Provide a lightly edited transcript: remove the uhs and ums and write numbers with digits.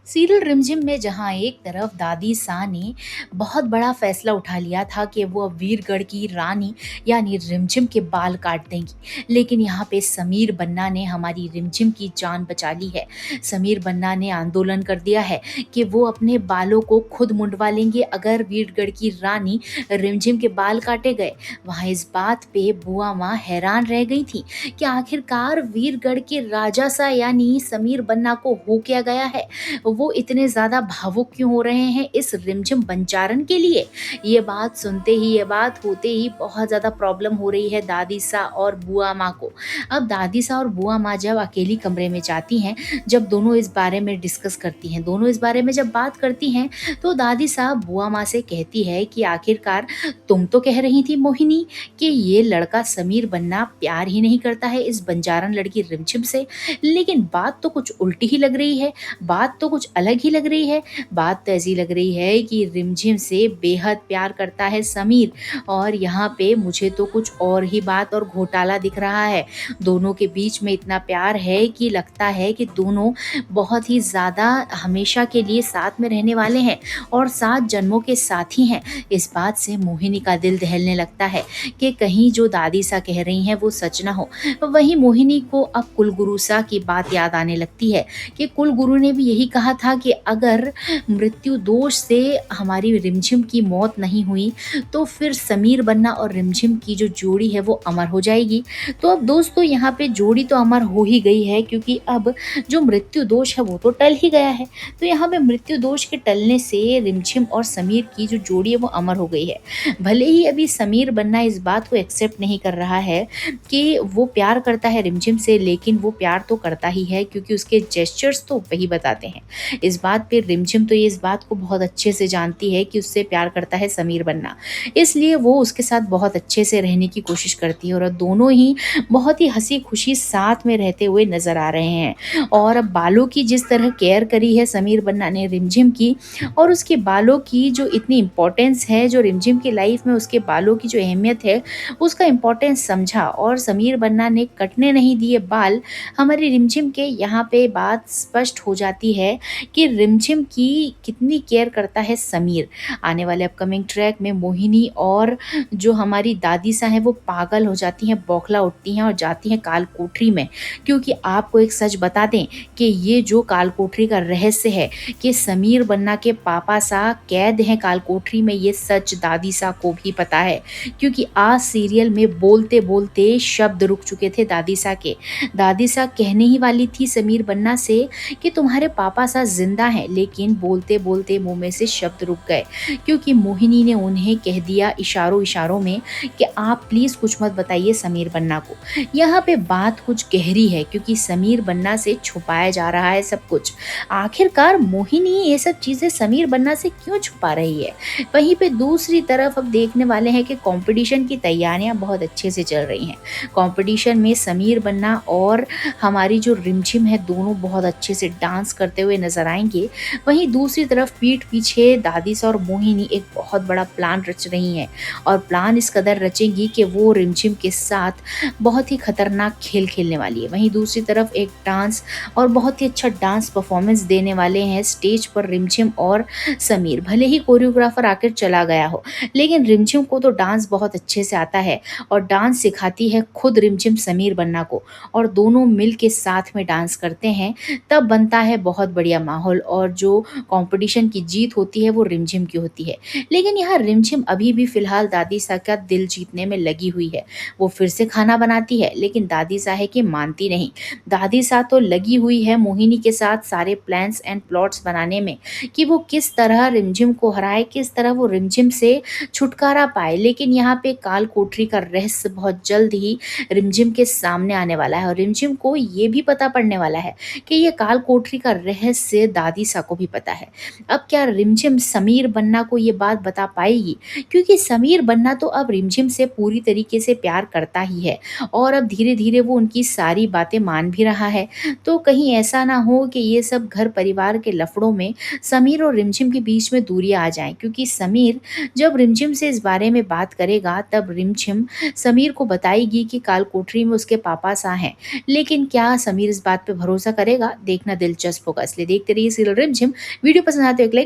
Serial रिमझिम में जहाँ एक तरफ दादी सा ने बहुत बड़ा फैसला उठा लिया था कि वो अब वीरगढ़ की रानी यानी रिमझिम के बाल काट देंगी, लेकिन यहाँ पे समीर बन्ना ने हमारी रिमझिम की जान बचा ली है। समीर बन्ना ने आंदोलन कर दिया है कि वो अपने बालों को खुद मुंडवा लेंगे अगर वीरगढ़ की रानी रिमझिम के बाल काटे गए। वहाँ इस बात पे बुआ माँ हैरान रह गई थी कि आखिरकार वीरगढ़ के राजा सा यानी समीर बन्ना को हो क्या गया है, वो इतने ज़्यादा भावुक क्यों हो रहे हैं इस रिमझिम बंजारन के लिए। ये बात सुनते ही, ये बात होते ही बहुत ज़्यादा प्रॉब्लम हो रही है दादी सा और बुआ माँ को। अब दादी सा और बुआ माँ जब अकेली कमरे में जाती हैं, जब दोनों इस बारे में डिस्कस करती हैं, दोनों इस बारे में जब बात करती हैं, तो दादी साहब बुआ माँ से कहती है कि आखिरकार तुम तो कह रही थी मोहिनी कि ये लड़का समीर बन्ना प्यार ही नहीं करता है इस बंजारन लड़की रिमझिम से, लेकिन बात तो कुछ उल्टी ही लग रही है, बात तो कुछ अलग ही लग रही है। बात तो ऐसी लग रही है कि रिमझिम से बेहद प्यार करता है समीर, और यहाँ पे मुझे तो कुछ और ही बात और घोटाला दिख रहा है। दोनों के बीच में इतना प्यार है कि लगता है कि दोनों बहुत ही ज़्यादा हमेशा के लिए साथ में रहने वाले हैं और 7 जन्मों के साथी हैं। इस बात से मोहिनी का दिल दहलने लगता है कि कहीं जो दादी सा कह रही हैं वो सच ना हो। वहीं मोहिनी को अब कुलगुरु सा की बात याद आने लगती है कि कुलगुरु ने भी यही कहा था कि अगर मृत्यु दोष से हमारी रिमझिम की मौत नहीं हुई तो फिर समीर बन्ना और रिमझिम की जो जोड़ी है वो अमर हो जाएगी। तो अब दोस्तों यहाँ पे जोड़ी तो अमर हो ही गई है, क्योंकि अब जो मृत्यु दोष है वो तो टल ही गया है। तो यहाँ पे मृत्यु दोष के टलने से रिमझिम और समीर की जो जोड़ी है वो अमर हो गई है। भले ही अभी समीर बन्ना इस बात को एक्सेप्ट नहीं कर रहा है कि वो प्यार करता है रिमझिम से, लेकिन वो प्यार तो करता ही है क्योंकि उसके जेस्चर्स तो वही बताते हैं। इस बात पे रिमझिम तो ये इस बात को बहुत अच्छे से जानती है कि उससे प्यार करता है समीर बन्ना, इसलिए वो उसके साथ बहुत अच्छे से रहने की कोशिश करती है और दोनों ही बहुत ही हंसी खुशी साथ में रहते हुए नजर आ रहे हैं। और अब बालों की जिस तरह केयर करी है समीर बन्ना ने रिमझिम की, और उसके बालों की जो इतनी इम्पोर्टेंस है, जो रिमझिम की लाइफ में उसके बालों की जो अहमियत है उसका इम्पोर्टेंस समझा और समीर बन्ना ने कटने नहीं दिए बाल हमारी रिमझिम के। यहाँ पे बात स्पष्ट हो जाती है कि रिमझिम की कितनी केयर करता है समीर। आने वाले अपकमिंग ट्रैक में मोहिनी और जो हमारी दादी सा है वो पागल हो जाती हैं, बौखला उठती हैं और जाती हैं काल कोठरी में, क्योंकि आपको एक सच बता दें कि ये जो काल कोठरी का रहस्य है कि समीर बन्ना के पापा सा कैद हैं काल कोठरी में, ये सच दादी सा को भी पता है, क्योंकि आज सीरियल में बोलते बोलते शब्द रुक चुके थे दादी सा के। दादी सा कहने ही वाली थी समीर बन्ना से कि तुम्हारे पापा सा जिंदा हैं, लेकिन बोलते बोलते मुंह में से शब्द रुक गए क्योंकि मोहिनी ने उन्हें कह दिया इशारों इशारों में कि आप प्लीज कुछ मत बताइए समीर बन्ना को। यहाँ पे बात कुछ गहरी है क्योंकि समीर बन्ना से छुपाया जा रहा है सब कुछ। आखिरकार मोहिनी ये सब चीजें समीर बन्ना से क्यों छुपा रही है। वहीं पे दूसरी तरफ अब देखने वाले हैं कि कंपटीशन की तैयारियां बहुत अच्छे से चल रही हैं। कंपटीशन में समीर बन्ना और हमारी जो रिमझिम है दोनों बहुत अच्छे से डांस करते हुए नजर आएंगे। वहीं दूसरी तरफ पीठ पीछे दादी सा और मोहिनी एक बहुत बड़ा प्लान रच रही हैं, और प्लान इस कदर रचेंगी कि वो रिमझिम के साथ बहुत ही खतरनाक खेल खेलने वाली है। वहीं दूसरी तरफ एक डांस और बहुत ही अच्छा डांस परफॉर्मेंस देने वाले हैं स्टेज पर रिमझिम और समीर। भले ही कोरियोग्राफर आकर चला गया हो, लेकिन रिमझिम को तो डांस बहुत अच्छे से आता है और डांस सिखाती है खुद रिमझिम समीर बन्ना को, और दोनों मिल के साथ में डांस करते हैं। तब बनता है बहुत बढ़िया माहौल और जो कंपटीशन की जीत होती है वो रिमझिम की होती है। लेकिन यहाँ रिमझिम अभी भी फिलहाल दादी सा का दिल जीतने में लगी हुई है। वो फिर से खाना बनाती है, लेकिन दादी सा है कि मानती नहीं। दादी सा तो लगी हुई है मोहिनी के साथ सारे प्लान्स एंड प्लॉट्स बनाने में कि वो किस तरह रिमझिम को हराए, किस तरह वो रिमझिम से छुटकारा पाए। लेकिन यहाँ पे काल कोठरी का रहस्य बहुत जल्द ही रिमझिम के सामने आने वाला है और रिमझिम को ये भी पता पड़ने वाला है कि ये काल कोठरी का रहस्य दादी सा को भी पता है। अब क्या रिमझिम समीर बन्ना को ये बात बता पाएगी, क्योंकि समीर बन्ना तो अब रिमझिम से पूरी तरीके से प्यार करता ही है और अब धीरे धीरे वो उनकी सारी बातें मान भी रहा है। तो कहीं ऐसा ना हो कि ये सब घर परिवार के लफड़ों में समीर और रिमझिम के बीच में दूरियां आ जाएं, क्योंकि समीर जब रिमझिम से इस बारे में बात करेगा तब रिमझिम समीर को बताएगी कि काल कोठरी में उसके पापा सा हैं। लेकिन क्या समीर इस बात पे भरोसा करेगा, देखना दिलचस्प होगा। इसलिए देखते रहिए सीरियल रिमझिम। वीडियो पसंद आते हो एक लाइक